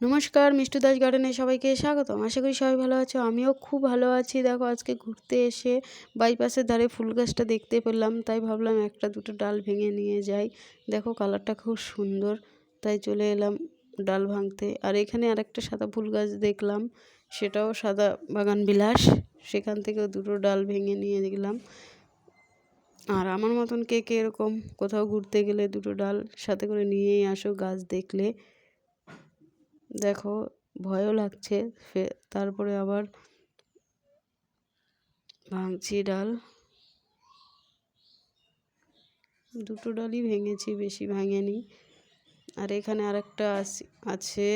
নমস্কার, মিষ্টু দাস গার্ডেনে সবাইকে স্বাগতম। আশা করি সবাই ভালো আছো, আমিও খুব ভালো আছি। দেখো, আজকে ঘুরতে এসে বাইপাসের ধারে ফুল গাছটা দেখতে পেলাম, তাই ভাবলাম একটা দুটো ডাল ভেঙে নিয়ে যাই। দেখো, কালারটা খুব সুন্দর, তাই চলে এলাম ডাল ভাঙতে। আর এখানে আরেকটা সাদা ফুল গাছ দেখলাম, সেটাও সাদা বাগান বিলাস, সেখান থেকেও দুটো ডাল ভেঙে নিয়ে গেলাম। আর আমার মতন কে কে এরকম কোথাও ঘুরতে গেলে দুটো ডাল সাথে করে নিয়েই আসো গাছ দেখলে। দেখো, ভয়ও লাগছে, তারপরে আবার ভাঙছি ডাল। দুটো ডালই ভেঙেছি, বেশি ভাঙেনি। আর এখানে আরেকটা আছে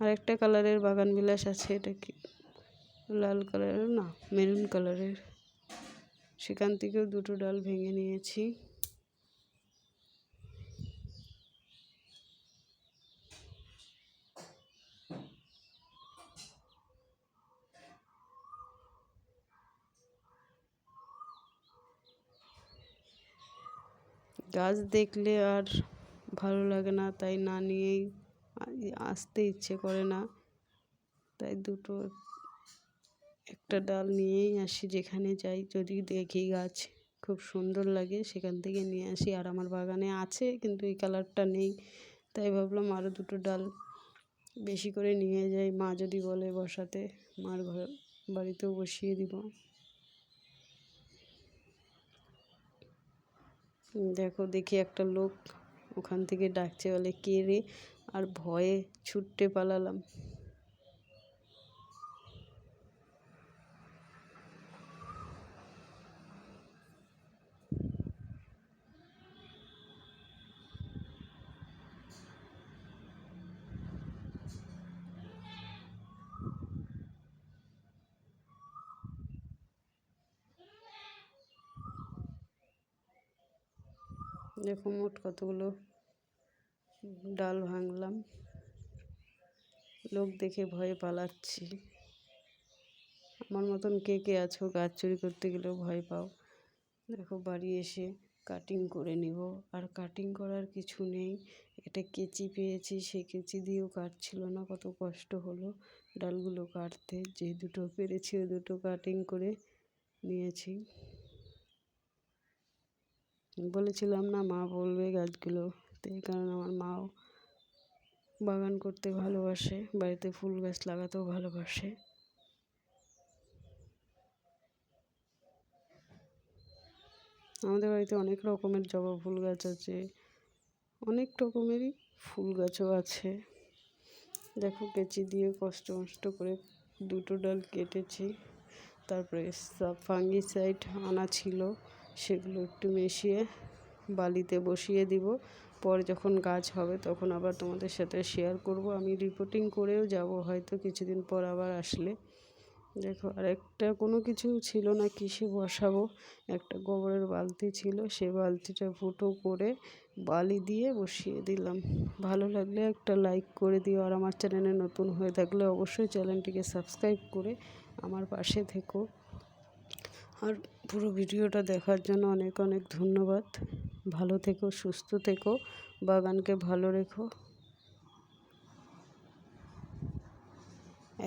আরেকটা কালারের বাগান বিলাস আছে। এটা কি লাল কালারের না, মেরুন কালারের। সেখান থেকেও দুটো ডাল ভেঙে নিয়েছি। গাছ দেখলে আর ভালো লাগে না, তাই না নিয়েই আসতে ইচ্ছে করে না, তাই একটা ডাল নিয়েই আসি যেখানে যাই। যদি দেখি গাছ খুব সুন্দর লাগে, সেখান থেকে নিয়ে আসি। আর আমার বাগানে আছে, কিন্তু এই কালারটা নেই, তাই ভাবলাম আরও দুটো ডাল বেশি করে নিয়ে যাই। মা যদি বলে বসাতে, মার বাড়িতেও বসিয়ে দিব। দেখো, দেখি একটা লোক ওখান থেকে ডাকছে, বলে কে রে, আর ভয়ে ছুটতে পালালাম। দেখো, মোট কতগুলো ডাল ভাঙলাম। লোক দেখে ভয়ে পালাচ্ছি। আমার মতন কে কে আছো, গাছ চুরি করতে গেলেও ভয় পাও? দেখো, বাড়ি এসে কাটিং করে নিব। আর কাটিং করার কিছু নেই, একটা কেচি পেয়েছি, সেই কেচি দিয়েও কাটছিল না, কত কষ্ট হলো ডালগুলো কাটতে। যে দুটো পেরেছি ওই দুটো কাটিং করে নিয়েছি। বলেছিলাম না, মা বলবে গাছগুলো, তো এই কারণে আমার মাও বাগান করতে ভালোবাসে, বাড়িতে ফুল গাছ লাগাতেও ভালোবাসে। আমাদের বাড়িতে অনেক রকমের জবা ফুল গাছ আছে, অনেক রকমেরই ফুল গাছও আছে। দেখো, কেচি দিয়ে কষ্ট করে দুটো ডাল কেটেছি। তারপরে ফাঙ্গিসাইড আনা ছিল, সেগুলো একটু মিশিয়ে বালিতে বসিয়ে দিব। পরে যখন গাছ হবে তখন আবার তোমাদের সাথে শেয়ার করব। আমি রিপোর্টিং করেও যাব হয়তো কিছুদিন পর আবার আসলে। দেখো, আর একটা কোনো কিছু ছিল না, কিসে বসাবো, একটা গোবরের বালতি ছিল, সেই বালতিটা ফুটো করে বালি দিয়ে বসিয়ে দিলাম। ভালো লাগলে একটা লাইক করে দিও, আর আমার চ্যানেলে নতুন হয়ে থাকলে অবশ্যই চ্যানেলটিকে সাবস্ক্রাইব করে আমার পাশে থেকো। আর পুরো ভিডিওটা দেখার জন্য অনেক অনেক ধন্যবাদ। ভালো থেকো, সুস্থ থেকো, বাগানকে ভালো রেখো।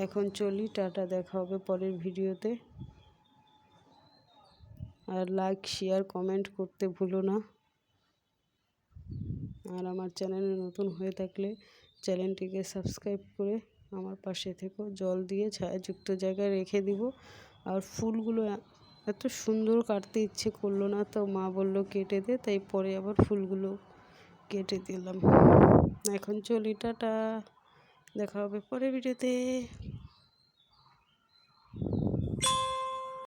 এখন চলি, টাটা, দেখা হবে পরের ভিডিওতে। আর লাইক, শেয়ার, কমেন্ট করতে ভুলো না। আর আমার চ্যানেলে নতুন হয়ে থাকলে চ্যানেলটিকে সাবস্ক্রাইব করে আমার পাশে থেকো। জল দিয়ে ছায়াযুক্ত জায়গায় রেখে দিব। আর ফুলগুলো এত সুন্দর কাটতে ইচ্ছে করলো না, তো মা বললো কেটে দে, তাই পরে আবার ফুলগুলো কেটে দিলাম। এখন চলি, টাটা, দেখা হবে পরের ভিডিওতে।